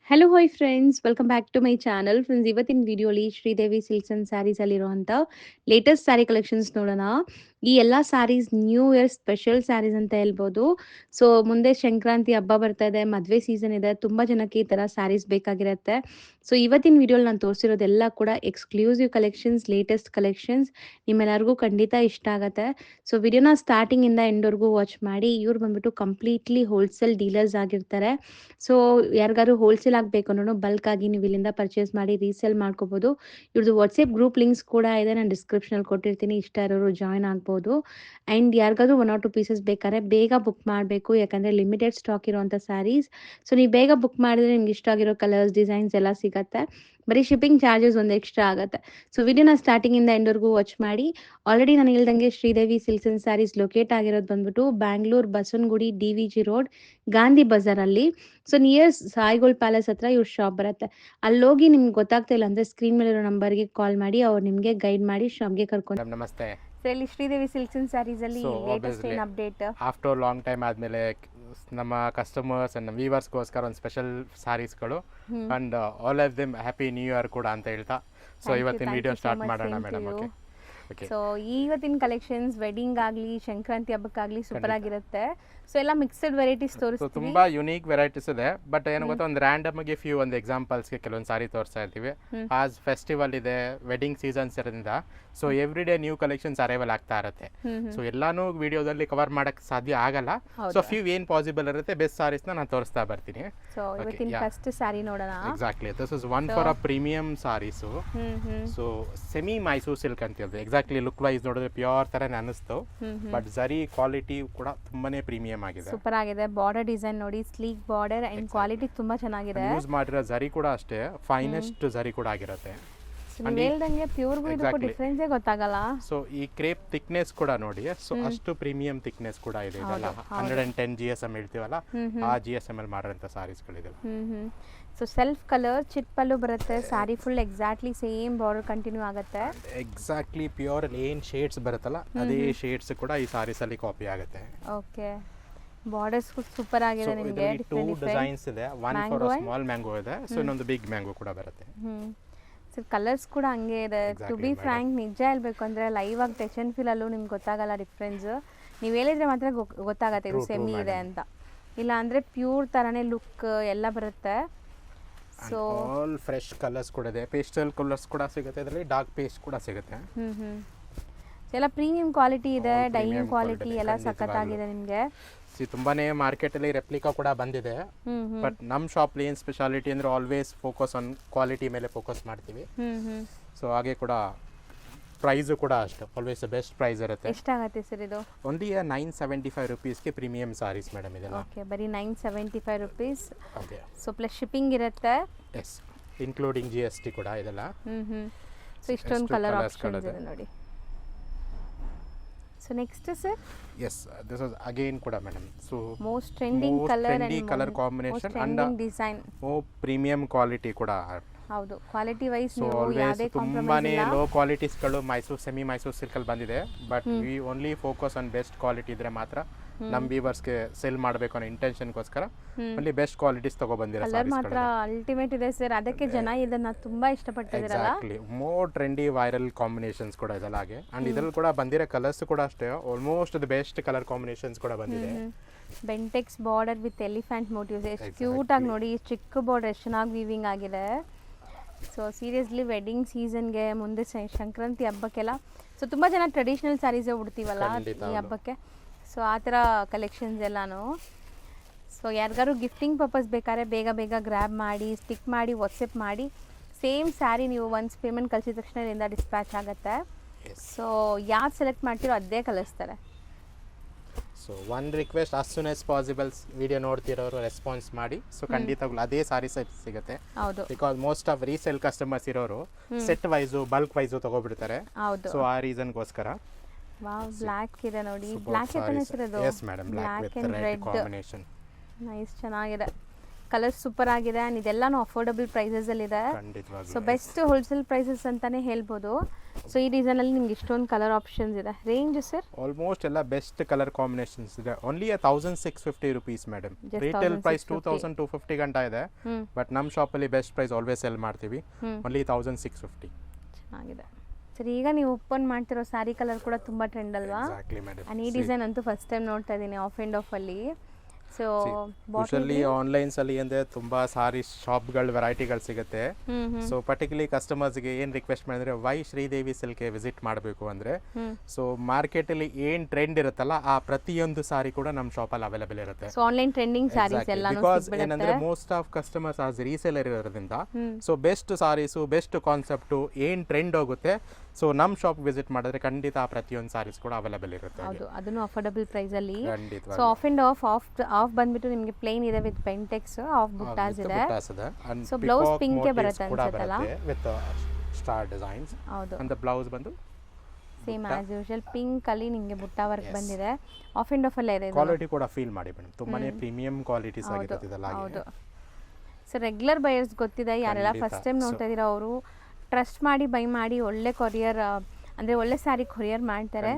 Hello hi friends welcome back to my channel friends ಇವತ್ತಿನ ವಿಡಿಯೋಲಿ Sridevi silks and saris ಅಲ್ಲಿರುವಂಥ latest sari collections ನೋಡೋಣ. ಈ ಎಲ್ಲ saris new year special saris ಅಂತ ಹೇಳ್ಬೋದು. ಸೊ ಮುಂದೆ ಸಂಕ್ರಾಂತಿ ಹಬ್ಬ ಬರ್ತಾ ಇದೆ, ಮದುವೆ ಸೀಸನ್ ಇದೆ, ತುಂಬ ಜನಕ್ಕೆ ಈ ಥರ ಸ್ಯಾರೀಸ್ ಬೇಕಾಗಿರುತ್ತೆ. ಸೊ ಇವತ್ತಿನ ವಿಡಿಯೋಲಿ ನಾನು ತೋರಿಸಿರೋದೆಲ್ಲ ಕೂಡ ಎಕ್ಸ್ಕ್ಲೂಸಿವ್ ಕಲೆಕ್ಷನ್ಸ್, ಲೇಟೆಸ್ಟ್ ಕಲೆಕ್ಷನ್ಸ್. ನಿಮ್ಮೆಲ್ಲರಿಗೂ ಖಂಡಿತ ಇಷ್ಟ ಆಗುತ್ತೆ. ಸೊ ವಿಡಿಯೋನ ಸ್ಟಾರ್ಟಿಂಗಿಂದ ಎಂಡ್ವರೆಗೂ ವಾಚ್ ಮಾಡಿ. ಇವ್ರು ಬಂದ್ಬಿಟ್ಟು ಕಂಪ್ಲೀಟ್ಲಿ ಹೋಲ್ಸೇಲ್ ಡೀಲರ್ಸ್ ಆಗಿರ್ತಾರೆ. ಸೊ ಯಾರಿಗಾದ್ರು ಹೋಲ್ಸೇಲ್ ಆಗಬೇಕು ಅನ್ನೋನು ಬಲ್ಕ್ ಆಗಿ ನೀವು ಇಲ್ಲಿಂದ ಪರ್ಚೇಸ್ ಮಾಡಿ ರೀಸೇಲ್ ಮಾಡ್ಕೋಬೋದು. ಇವ್ರದ್ದು ವಾಟ್ಸಪ್ ಗ್ರೂಪ್ ಲಿಂಕ್ಸ್ ಕೂಡ ಇದೆ, ನಾನು ಡಿಸ್ಕ್ರಿಪ್ಷನಲ್ಲಿ ಕೊಟ್ಟಿರ್ತೀನಿ. ಇಷ್ಟ ಇರೋರು ಜಾಯ್ನ್ ಆಗ್ಬೋದು. ಆ್ಯಂಡ್ ಯಾರಿಗಾದ್ರೂ 1 or 2 ಪೀಸಸ್ ಬೇಕಾದ್ರೆ ಬೇಗ ಬುಕ್ ಮಾಡಬೇಕು, ಯಾಕಂದರೆ ಲಿಮಿಟೆಡ್ ಸ್ಟಾಕ್ ಇರುವಂಥ ಸ್ಯಾರೀಸ್. ಸೊ ನೀವು ಬೇಗ ಬುಕ್ ಮಾಡಿದ್ರೆ ನಿಮ್ಗೆ ಇಷ್ಟ ಆಗಿರೋ ಕಲರ್ಸ್, ಡಿಸೈನ್ಸ್ ಎಲ್ಲ ಸಿಗುತ್ತೆ. ಬರೀ ಶಿಪ್ಪಿಂಗ್ ಚಾರ್ಜಸ್ ಒಂದು ಎಕ್ಸ್ಟ್ರಾ ಆಗುತ್ತೆ. ಸೊ ವಿಡಿಯೋನ ಸ್ಟಾರ್ಟಿಂಗಿಂದ ಎಂಡ್ವರೆಗೂ ವಾಚ್ ಮಾಡಿ. ಆಲ್ರೆಡಿ ನಾನು ಹೇಳ್ದಂಗೆ Sridevi silks and sarees locate ಆಗಿರೋದು ಬಂದ್ಬಿಟ್ಟು ಬ್ಯಾಂಗ್ಳೂರ್ ಬಸವನಗುಡಿ DVG ರೋಡ್ ಗಾಂಧಿ ಬಜಾರಲ್ಲಿ. ಸೊ ನಿಯರ್ ಸಾಯಿಗೋಲ್ಡ್ ಪ್ಯಾಲೇಸ್ ಹತ್ರ ಇವ್ರ ಶಾಪ್ ಬರುತ್ತೆ. ಅಲ್ಲೋಗಿ ನಿಮ್ಗೆ ಗೊತ್ತಾಗ್ತಾ ಇಲ್ಲ ಅಂದರೆ ಸ್ಕ್ರೀನ್ ಮೇಲಿರೋ ನಂಬರ್ಗೆ ಕಾಲ್ ಮಾಡಿ, ಅವ್ರು ನಿಮಗೆ ಗೈಡ್ ಮಾಡಿ ಶಾಪ್ಗೆ ಕರ್ಕೊಂಡು. ಮೇಡಮ್ ನಮಸ್ತೆ. ಸೊ ಇಲ್ಲಿ ಶ್ರೀದೇವಿ ಸಿಲ್ಕ್ಸ್ ಅಂಡ್ ಸ್ಯಾರೀಸಲ್ಲಿ So, ಲೇಟೆಸ್ಟ್ obviously, ಏನು ಅಪ್ಡೇಟ್? ಆಫ್ಟರ್ ಲಾಂಗ್ ಟೈಮ್ ಆದಮೇಲೆ ನಮ್ಮ ಕಸ್ಟಮರ್ಸ್ ಆ್ಯಂಡ್ ವ್ಯೂವರ್ಸ್ಗೋಸ್ಕರ ಒಂದು ಸ್ಪೆಷಲ್ ಸ್ಯಾರೀಸ್ಗಳು and all of them happy new year ಕೂಡ ಅಂತ ಹೇಳ್ತಾ ಸೊ ಇವತ್ತಿನ ವಿಡಿಯೋ ಸ್ಟಾರ್ಟ್ ಮಾಡೋಣ ಮೇಡಮ್. Okay okay. ಸೊ ಇವತ್ತಿನ ಕಲೆಕ್ಷನ್ಸ್ ವೆಡ್ಡಿಂಗ್ ಆಗಲಿ ಸಂಕ್ರಾಂತಿ ಹಬ್ಬಕ್ಕಾಗಲಿ ಸೂಪರ್ ಆಗಿರುತ್ತೆ. ಸೊ ಎಲ್ಲ ಮಿಕ್ಸ್ಡ್ ವೆರೈಟೀಸ್ ಸೊ ತೋರಿಸ್ತೀವಿ. ತುಂಬ ಯುನೀಕ್ ವೆರೈಟೀಸ್ ಇದೆ. ಬಟ್ ಏನು ಗೊತ್ತಾ, ಒಂದು ರ್ಯಾಂಡಮ್ ಆಗಿ ಫ್ಯೂ ಒಂದು ಎಕ್ಸಾಂಪಲ್ಸ್ಗೆ ಕೆಲವೊಂದು ಸಾರಿ ತೋರಿಸ್ತಾ ಇರ್ತೀವಿ. ಆಸ್ ಫೆಸ್ಟಿವಲ್ ಇದೆ, ವೆಡ್ಡಿಂಗ್ ಸೀಸನ್ಸ್ ಇರೋದ್ರಿಂದ so every day new collections arrival ಆಗ್ತಾ ಇರುತ್ತೆ. ಸೊ ಎಲ್ಲಾನು ವಿಡಿಯೋದಲ್ಲಿ ಕವರ್ ಮಾಡಕ್ಕೆ ಸಾಧ್ಯ ಆಗಲ್ಲ. ಸೊ ಫ್ಯೂ ಏನು ಪಾಸಿಬಲ್ ಇರುತ್ತೆ ಬೆಸ್ಟ್ ಸಾರೀಸ್ನ ನಾನು ತೋರಿಸ್ತಾ ಬರ್ತೀನಿ. ಸೊ ಇವತ್ತಿನ ಫಸ್ಟ್ ಸ್ಯಾರಿ ನೋಡೋಣ. Exactly this is one for a premium saris. So semi Mysuru silk ಅಂತ ಹೇಳಿದೆ. ಎಕ್ಸಾಕ್ಟ್ಲಿ ಲುಕ್ ವೈಸ್ ನೋಡಿದ್ರೆ ಪ್ಯೂರ್ ಥರನೇ ಅನಿಸ್ತು. ಬಟ್ ಜರಿ ಕ್ವಾಲಿಟಿ ಕೂಡ ತುಂಬಾನೇ ಪ್ರೀಮಿಯಂ ಆಗಿದೆ. ಸೂಪರ್ ಆಗಿದೆ. ಬಾರ್ಡರ್ ಡಿಸೈನ್ ನೋಡಿ, ಸ್ಲೀಕ್ ಬಾರ್ಡರ್ ಅಂಡ್ ಕ್ವಾಲಿಟಿ ತುಂಬಾ ಚೆನ್ನಾಗಿದೆ. ಯೂಸ್ ಮಾಡಿರೋ ಜರಿ ಕೂಡ ಅಷ್ಟೇ ಫೈನೆಸ್ಟ್ ಜರಿ ಕೂಡ ಆಗಿರುತ್ತೆ. ನೀವು ಹೇಳ್ದಂಗೆ ಪ್ಯೂರ್ಗೂ ಇದಕ್ಕೂ ಡಿಫ್ರೆನ್ಸೇ ಗೊತ್ತಾಗಲ್ಲ. ಸೊ ಈ ಕ್ರೇಪ್ ಥಿಕ್ನೆಸ್ ಕೂಡ ನೋಡಿ, ಸೊ ಅಷ್ಟು ಪ್ರೀಮಿಯಂ ಥಿಕ್ನೆಸ್ ಕೂಡ ಇದೆ. ಇದೆಲ್ಲ 110 GSM ಹೇಳ್ತೀವಲ್ಲ, ಆ GSM ಅಲ್ಲಿ ಮಾಡಿರೋಂಥ ಸಾರೀಸ್ಗಳಿದೆ. ಸೊ ಸೆಲ್ಫ್ ಕಲರ್ ಚಿಟ್ ಪಲ್ಲು ಬರುತ್ತೆ. Sari full exactly same border continue ಆಗುತ್ತೆ. ಎಕ್ಸಾಕ್ಟ್ಲಿ ಪ್ಯೂರ್ ಏನ್ ಶೇಡ್ಸ್ ಬರುತ್ತಲ್ಲ ಅದೇ ಶೇಡ್ಸ್ ಕೂಡ ಈ ಸಾರೀಸ್ ಅಲ್ಲಿ ಕಾಪಿ ಆಗುತ್ತೆ. ಓಕೆ, ಬಾರ್ಡರ್ಸ್ ಸೂಪರ್ ಆಗಿದೆ. ನಿಮಗೆ ಟೂ ಡಿಸೈನ್ಸ್ ಇದೆ. ಒನ್ ಫಾರ್ ಸ್ಮಾಲ್ ಮ್ಯಾಂಗೋ ಇದೆ, ಸೊ ಇನ್ನೊಂದು ಬಿಗ್ ಮ್ಯಾಂಗೋ ಕೂಡ ಬರುತ್ತೆ. ಸೊ ಕಲರ್ಸ್ ಕೂಡ ಹಂಗೆ ಇದೆ. ಟು ಬಿ ಫ್ರ್ಯಾಂಕ್, ನಿಜ ಹೇಳ್ಬೇಕು ಅಂದರೆ ಲೈವ್ ಆಗಿ ಟಚ್ ಆ್ಯಂಡ್ ಫೀಲಲ್ಲೂ ನಿಮ್ಗೆ ಗೊತ್ತಾಗಲ್ಲ ಡಿಫ್ರೆನ್ಸ್. ನೀವು ಹೇಳಿದ್ರೆ ಮಾತ್ರ ಗೊತ್ತಾಗತ್ತೆ ಇದು ಸೆಮಿ ಇದೆ ಅಂತ. ಇಲ್ಲ ಅಂದರೆ ಪ್ಯೂರ್ ಥರನೇ ಲುಕ್ ಎಲ್ಲ ಬರುತ್ತೆ. ಸೊ ಆಲ್ ಫ್ರೆಶ್ ಕಲರ್ಸ್ ಕೂಡ ಇದೆ. ಪೇಸ್ಟಲ್ ಕಲರ್ಸ್ ಕೂಡ ಸಿಗುತ್ತೆ, ಇದರಲ್ಲಿ ಡಾರ್ಕ್ ಪೇಸ್ಟ್ ಕೂಡ ಸಿಗುತ್ತೆ. ಎಲ್ಲ ಪ್ರೀಮಿಯಂ ಕ್ವಾಲಿಟಿ ಇದೆ. ಡೈಯಿಂಗ್ ಕ್ವಾಲಿಟಿ ಎಲ್ಲ ಸಖತ್ತಾಗಿದೆ ನಿಮಗೆ. ತುಂಬಾನೇ ಮಾರ್ಕೆಟ್ ಅಲ್ಲಿ ರೆಪ್ಲಿಕಾ ಕೂಡ ಬಂದಿದೆ. ಬಟ್ ನಮ್ಮ ಶಾಪ್ ಏನ್ ಸ್ಪೆಷಾಲಿಟಿ ಅಂದ್ರೆ ಆಲ್ವೇಸ್ ಫೋಕಸ್ ಆನ್ ಕ್ವಾಲಿಟಿ ಮೇಲೆ ಫೋಕಸ್ ಮಾಡ್ತೀವಿ. ಸೊ ಹಾಗೆ ಕೂಡ ಪ್ರೈಸ್ ಕೂಡ ಅಷ್ಟೇ ಆಲ್ವೇಸ್ ಬೆಸ್ಟ್ ಪ್ರೈಸ್ ಇರುತ್ತೆ. ಎಷ್ಟಾಗುತ್ತೆ ಸರ್ ಇದು? ಓನ್ಲಿ 975 rupeesಗೆ ಪ್ರೀಮಿಯಂ ಸಾರೀಸ್ ಮೇಡಮ್ ಇದೆಲ್ಲ. ಓಕೆ, ಬರೀ 975 rupees. Okay. So plus shipping ಇರುತ್ತೆ. ಎಸ್, ಇನ್ಕ್ಲೂಡಿಂಗ್ GST ಕೂಡ ಇದೆಲ್ಲ. ಸೊ ಇಷ್ಟೊಂದು ಕಲರ್ ಆಪ್ಷನ್ಸ್ ಇದೆ ನೋಡಿ. So next sir? Yes, this was again ಕೂಡ madam. So most trending colour and colour combination and design. Premium quality ಕೂಡ. ಹೌದು, ಕ್ವಾಲಿಟಿ ವೈಸ್ ಸೊ ಆಲ್ವೇಸ್ ತುಂಬಾನೇ ಲೋ ಕ್ವಾಲಿಟೀಸ್ಗಳು ಮೈಸೂರು ಸೆಮಿ ಮೈಸೂರು ಸಿಲ್ಕಲ್ಲಿ ಬಂದಿದೆ. But we only focus on best quality ಇದ್ರೆ ಮಾತ್ರ ನಮ್ಮ ವ್ಯೂವರ್ಸ್ಗೆ ಸೆಲ್ ಮಾಡಬೇಕು ಅನ್ನೋ ಇಂಟೆನ್ಷನ್ಗೋಸ್ಕರ ಓನ್ಲಿ ಬೆಸ್ಟ್ ಕ್ವಾಲಿಟೀಸ್ ತಗೊಬಂದಿರೋ ಕಲರ್ ಮಾತ್ರ ಅಲ್ಟಿಮೇಟ್ ಇದೆ ಸರ್. ಅದಕ್ಕೆ ಜನ ಇದನ್ನ ತುಂಬಾ ಇಷ್ಟಪಡ್ತಿದಾರಲ್ಲ. Exactly, more trendy viral combinations ಕೂಡ ಇದೆಲ್ಲ ಹಾಗೆ. ಅಂಡ್ ಇದ್ರಲ್ಲಿ ಕೂಡ ಬಂದಿರೋ ಕಲರ್ಸ್ ಕೂಡ ಅಷ್ಟೇ almost the best colour combinations ಕೂಡ ಬಂದಿದೆ. Bentex border with elephant motives ಎಷ್ಟು ಕ್ಯೂಟ್ ಆಗಿ ನೋಡಿ. ಚಿಕ್ಕ ಬಾರ್ಡರ್ ಎಷ್ಟು ಚೆನ್ನಾಗಿ ವೀವಿಂಗ್ ಆಗಿದೆ. ಸೊ ಸೀರಿಯಸ್ಲಿ ವೆಡ್ಡಿಂಗ್ ಸೀಸನ್ಗೆ ಮುಂದೆ ಸಂಕ್ರಾಂತಿ ಹಬ್ಬಕ್ಕೆಲ್ಲ ಸೊ ತುಂಬ ಜನ ಟ್ರೆಡಿಷ್ನಲ್ ಸ್ಯಾರೀಸೇ ಉಡ್ತೀವಲ್ಲ ಈ ಹಬ್ಬಕ್ಕೆ. ಸೊ ಆ ಥರ ಕಲೆಕ್ಷನ್ಸ್ ಎಲ್ಲಾನು. ಸೊ ಯಾರಿಗಾರು ಗಿಫ್ಟಿಂಗ್ ಪರ್ಪಸ್ ಬೇಕಾದ್ರೆ ಬೇಗ ಬೇಗ ಗ್ರ್ಯಾಬ್ ಮಾಡಿ, ಸ್ಟಿಕ್ ಮಾಡಿ, ವಾಟ್ಸಪ್ ಮಾಡಿ. ಸೇಮ್ ಸ್ಯಾರಿ ನೀವು ಒನ್ಸ್ ಪೇಮೆಂಟ್ ಕಳಿಸಿದ ತಕ್ಷಣ ಇದರಿಂದ ಡಿಸ್ಪ್ಯಾಚ್ ಆಗುತ್ತೆ. ಸೊ ಯಾವ್ದು ಸೆಲೆಕ್ಟ್ ಮಾಡ್ತೀರೋ ಅದೇ ಕಳಿಸ್ತಾರೆ. So one request, as soon as possible video ನೋಡ್ತಿರೋರು ರೆಸ್ಪಾನ್ಸ್ ಮಾಡಿ. ಸೊ ಖಂಡಿತವಾಗ್ಲೂ ಅದೇ ಸಾರಿ ಸೆಟ್ ಸಿಗುತ್ತೆ. ಹೌದು, because most of resale customers ಇರೋರು ಸೆಟ್ ವೈಸು ಬಲ್ಕ್ ವೈಸು ತಗೋಬಿಡ್ತಾರೆ. ಹೌದು. ಸೊ ಆ ರೀಸನ್ಗೋಸ್ಕರ. ವಾವ್, ಬ್ಲ್ಯಾಕ್ ಇದೆ ನೋಡಿ. ಬ್ಲ್ಯಾಕ್ ಹೆಸರಿರೋದು. Yes madam, black with red combination. Nice, ಚೆನ್ನಾಗಿದೆ. ಕಲರ್ಸ್ ಸೂಪರ್ ಆಗಿದೆ ಆ್ಯಂಡ್ ಇದೆಲ್ಲನೂ ಅಫೋರ್ಡಬಲ್ ಪ್ರೈಸಸಲ್ಲಿದೆ. ಖಂಡಿತವಾಗ್ಲೂ ಸೊ ಬೆಸ್ಟ್ ಹೋಲ್ಸೇಲ್ ಪ್ರೈಸಸ್ ಅಂತಲೇ ಹೇಳ್ಬೋದು. ಸೊ ಈ ಡಿಸೈನಲ್ಲಿ ನಿಮ್ಗೆ ಇಷ್ಟೊಂದು ಕಲರ್ ಆಪ್ಷನ್ಸ್ ಇದೆ. ರೇಂಜ್ ಸರ್ ಆಲ್ಮೋಸ್ಟ್ ಎಲ್ಲ ಬೆಸ್ಟ್ ಕಲರ್ ಕಾಂಬಿನೇಷನ್ಸ್ ಇದೆ. Only 1650 rupees madam. Retail price 2250 ಗಂಟ ಇದೆ, ಬಟ್ ನಮ್ಮ ಶಾಪಲ್ಲಿ ಬೆಸ್ಟ್ ಪ್ರೈಸ್ ಆಲ್ವೇಸ್ ಸೆಲ್ ಮಾಡ್ತೀವಿ. ಓನ್ಲಿ 1650. ಚೆನ್ನಾಗಿದೆ ಸರ್. ಈಗ ನೀವು ಓಪನ್ ಮಾಡ್ತಿರೋ ಸ್ಯಾರಿ ಕಲರ್ ಕೂಡ ತುಂಬ ಟ್ರೆಂಡ್ ಅಲ್ವಾ? Exactly madam. ಆ್ಯಂಡ್ ಈ ಡಿಸೈನ್ ಅಂತೂ ಫಸ್ಟ್ ಟೈಮ್ ನೋಡ್ತಾ ಇದ್ದೀನಿ of and ಆಫಲ್ಲಿ. So usually onlines ಅಲ್ಲಿ ಅಂದ್ರೆ ತುಂಬಾ ಸಾರಿ ಶಾಪ್ಗಳು ವೆರೈಟಿಗಳು ಸಿಗುತ್ತೆ. ಸೊ ಪರ್ಟಿಕ್ಯುಲರ್ಲಿ ಕಸ್ಟಮರ್ಸ್ಗೆ ಏನ್ ರಿಕ್ವೆಸ್ಟ್ ಮಾಡಿದ್ರೆ ವೈ ಶ್ರೀದೇವಿ ಸಿಲ್ಕ್ಗೆ ವಿಸಿಟ್ ಮಾಡಬೇಕು ಅಂದ್ರೆ, ಸೊ ಮಾರ್ಕೆಟ್ ಅಲ್ಲಿ ಏನ್ ಟ್ರೆಂಡ್ ಇರುತ್ತಲ್ಲ ಆ ಪ್ರತಿಯೊಂದು ಸಾರಿ ಕೂಡ ನಮ್ಮ ಶಾಪ್ ಅಲ್ಲಿ ಅವೈಲೇಬಲ್ ಇರುತ್ತೆ. ಸೊ ಆನ್ಲೈನ್ ಟ್ರೆಂಡಿಂಗ್ ಸಾರೀಸ್ ಎಲ್ಲ ಬಿಕಾಸ್ ಏನಂದ್ರೆ most of customers as reseller ಇರೋದ್ರಿಂದ ಸೊ ಬೆಸ್ಟ್ ಸಾರೀಸು ಬೆಸ್ಟ್ ಕಾನ್ಸೆಪ್ಟು ಏನ್ ಟ್ರೆಂಡ್ ಹೋಗುತ್ತೆ ಸೊ ನಮ್ಮ ಶಾಪ್ ವಿಸಿಟ್ ಮಾಡಿದ್ರೆ ಖಂಡಿತ ಆ ಪ್ರತಿಯೊಂದು ಸಾರೀಸ್ ಕೂಡ ಅವೈಲೇಬಲ್ ಇರುತ್ತೆ. ಹೌದು, ಅದನ್ನು ಅಫೋರ್ಡಬಲ್ ಪ್ರೈಸ್ ಅಲ್ಲಿ. ಖಂಡಿತ. ಸೊ ಆಫ್ ಅಂಡ್ ಆಫ್ ಬಂದ್ಬಿಟ್ಟು ನಿಮಗೆ ಪ್ಲೇನ್ ಇದೆ ವಿತ್ ಬೆಂಟೆಕ್ಸ್, ಆಫ್ ಬುಟ್ಟಾಸ್ ಇದೆ. ಸೊ ಬ್ಲೌಸ್ ಪಿಂಕ್ ಬರುತ್ತೆ ಅನ್ಸುತ್ತಲ್ಲ, ವಿತ್ ಸ್ಟಾರ್ ಡಿಸೈನ್ಸ್. ಹೌದು, ಅಂಡ್ ಬ್ಲೌಸ್ ಬಂದು ಸೇಮ್ ಆಸ್ ಯೂಶುವಲ್ ಪಿಂಕ್ ಅಲ್ಲಿ ನಿಮಗೆ ಬುಟ್ಟ ವರ್ಕ್ ಬಂದಿದೆ. ಆಫ್ ಅಂಡ್ ಆಫ್ ಅಲ್ಲೇ ಇದೆ. ಕ್ವಾಲಿಟಿ ಕೂಡ ಫೀಲ್ ಮಾಡಿ ಮೇಡಮ್, ತುಂಬಾನೇ ಪ್ರೀಮಿಯಂ ಕ್ವಾಲಿಟೀಸ್ ಆಗಿರುತ್ತೆ ಇದೆಲ್ಲ. ಹೌದು. ಸೊ ರೆಗ್ಯುಲರ್ ಬಯರ್ಸ್ ಗೊತ್ತಿದೆ, ಯಾರೆಲ್ಲ ಫಸ್ಟ್ ಟೈಮ್ ನೋಡ್ತಾ ಇದೀರಾ ಅವರು ಟ್ರಸ್ಟ್ ಮಾಡಿ ಬೈ ಮಾಡಿ ಒಳ್ಳೆ ಕೊರಿಯರ್ ಅಂದರೆ ಒಳ್ಳೆ ಸ್ಯಾರಿ ಕೊರಿಯರ್ ಮಾಡ್ತಾರೆ,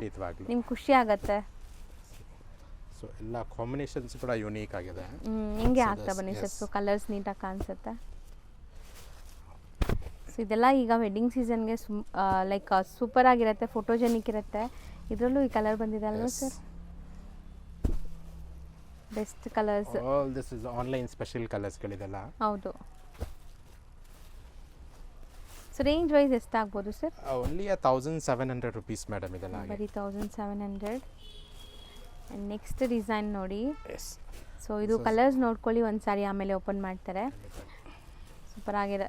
ನಿಮ್ಗೆ ಖುಷಿ ಆಗುತ್ತೆ. ಸೊ ಎಲ್ಲ ಕಾಂಬಿನೇಷನ್ಸ್ ಕೂಡ ಯೂನಿಕ್ ಆಗಿದೆ. ಹಿಂಗೆ ಆಗ್ತಾ ಬನ್ನಿ ಸರ್. ಸೊ ಕಲರ್ಸ್ ನೀಟಾಗಿ ಕಾಣಿಸುತ್ತೆ. ಸೊ ಇದೆಲ್ಲ ಈಗ ವೆಡ್ಡಿಂಗ್ ಸೀಸನ್ಗೆ ಲೈಕ್ ಸೂಪರ್ ಆಗಿರುತ್ತೆ, ಫೋಟೋಜೆನಿಕ್ ಇರುತ್ತೆ. ಇದರಲ್ಲೂ ಈ ಕಲರ್ ಬಂದಿದೆ ಅಲ್ವಾ sir? Best colours. All this is online special colours ಗಳಿದೆಲ್ಲ. ಹೌದು. ಸೊ ರೇಂಜ್ ವೈಸ್ ಎಷ್ಟಾಗ್ಬೋದು ಸರ್? ಓನ್ಲಿ 1700 ರುಪೀಸ್ ಮೇಡಮ್ ಇದೆಲ್ಲ. ಬರೀ 1700. ಆ್ಯಂಡ್ ನೆಕ್ಸ್ಟ್ ಡಿಸೈನ್ ನೋಡಿ. ಸೊ ಇದು ಕಲರ್ಸ್ ನೋಡ್ಕೊಳ್ಳಿ ಒಂದು ಸಾರಿ, ಆಮೇಲೆ ಓಪನ್ ಮಾಡ್ತಾರೆ. ಸೂಪರ್ ಆಗಿದೆ.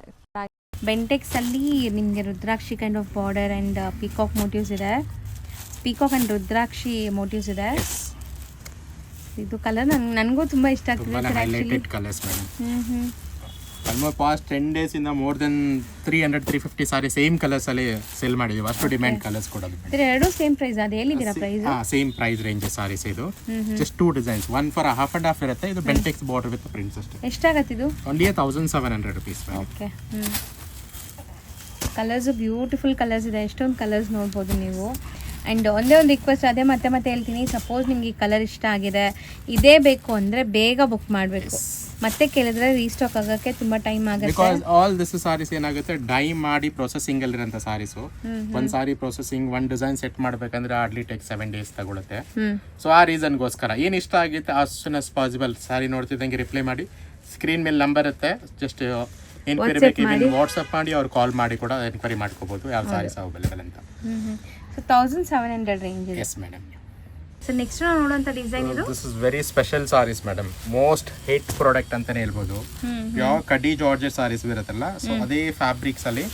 ಬೆಂಟೆಕ್ಸಲ್ಲಿ ನಿಮಗೆ ರುದ್ರಾಕ್ಷಿ kind of border and peacock motifs ಇದೆ. ಪಿಕಾಕ್ ಆ್ಯಂಡ್ ರುದ್ರಾಕ್ಷಿ ಮೋಟಿವ್ಸ್ ಇದೆ. ಇದು ಕಲರ್ ನನಗೂ ತುಂಬ ಇಷ್ಟ ಆಗ್ತಿದೆ. Colours madam. Almost past 10 days ಇಂದ more than 300-350 sari same colours ಅಲ್ಲಿ ಸೇಲ್ ಮಾಡಿದೀವಿ. ಅಷ್ಟು ಡಿಮ್ಯಾಂಡ್ ಕಲರ್ಸ್ ಕೊಡೋದು. ಎರಡು ಸೇಮ್ ಪ್ರೈಸ್. ಅದು ಹೇಳಿದ್ದೀರಾ price? Same price range sarees ಇದು. Just 2 designs, one for half and half ಇರುತ್ತೆ. ಇದು ಬೆಂಟೆಕ್ಸ್ ಬಾರ್ಡರ್ ವಿತ್ ಪ್ರಿಂಟ್ಸ್ ಅಷ್ಟೇ. ಎಷ್ಟಾಗತ್ತೆ ಇದು? Only 1700 rupees. Okay. Colours beautiful colours ಇದೆ. ಎಷ್ಟೊಂದು ಕಲರ್ಸ್ ನೋಡ್ಬೋದು ನೀವು. ಆ್ಯಂಡ್ ಒಂದೇ ಒಂದು ರಿಕ್ವೆಸ್ಟ್, ಅದೇ ಮತ್ತೆ ಮತ್ತೆ ಹೇಳ್ತೀನಿ, ಸಪೋಸ್ ನಿಮ್ಗೆ ಈ ಕಲರ್ ಇಷ್ಟ ಆಗಿದೆ, ಇದೇ ಬೇಕು ಅಂದರೆ ಬೇಗ ಬುಕ್ ಮಾಡಬೇಕು. ಮತ್ತೆ ಕೇಳಿದ್ರೆ ರೀಸ್ಟಾಕ್ ಆಗೋಕ್ಕೆ ತುಂಬ ಟೈಮ್ ಆಗುತ್ತೆ. ಬಿಕಾಸ್ ಆಲ್ ದಿಸ್ ಸಾರೀಸ್ ಏನಾಗುತ್ತೆ, ಡೈ ಮಾಡಿ ಪ್ರೊಸೆಸಿಂಗ್ ಅಲ್ಲಿರೋಂಥ ಸಾರೀಸು. ಒಂದು ಸಾರಿ ಪ್ರೊಸೆಸಿಂಗ್ ಒಂದು ಡಿಸೈನ್ ಸೆಟ್ ಮಾಡಬೇಕಂದ್ರೆ ಹಾರ್ಡ್ಲಿ ಟೇಕ್ 7 days ತಗೊಳುತ್ತೆ. ಸೊ ಆ ರೀಸನ್ಗೋಸ್ಕರ ಏನು ಇಷ್ಟ ಆಗುತ್ತೆ as soon as possible sari ನೋಡ್ತಿದ್ದಂಗೆ ರಿಪ್ಲೈ ಮಾಡಿ. ಸ್ಕ್ರೀನ್ ಮೇಲೆ ನಂಬರ್ ಇರುತ್ತೆ, ಜಸ್ಟ್ ಎನ್ಕ್ವೈರಿ ಬೇಕು ವಾಟ್ಸಪ್ ಮಾಡಿ ಅವ್ರು ಕಾಲ್ ಮಾಡಿ ಕೂಡ ಎನ್ಕ್ವೈರಿ ಮಾಡ್ಕೋಬಹುದು ಯಾವ ಸಾರೀಸ್ ಅವೈಲೇಬಲ್ ಅಂತ. ಸೊ 1700 ರೇಂಜ್ ಇದೆ. Yes madam. ಸೊ ನೆಕ್ಸ್ಟ್ ನಾವು ನೋಡುವಂಥ ಡಿಸೈನ್ ಇದು. This is very special saris madam. Most hit product ಅಂತಾನೆ ಹೇಳ್ಬೋದು. ಪ್ಯೂರ್ ಕಡಿ ಜಾರ್ಜೆಟ್ ಸಾರೀಸ್ ಇರುತ್ತಲ್ಲ, ಸೊ ಅದೇ ಫ್ಯಾಬ್ರಿಕ್ಸ್ ಅಲ್ಲಿ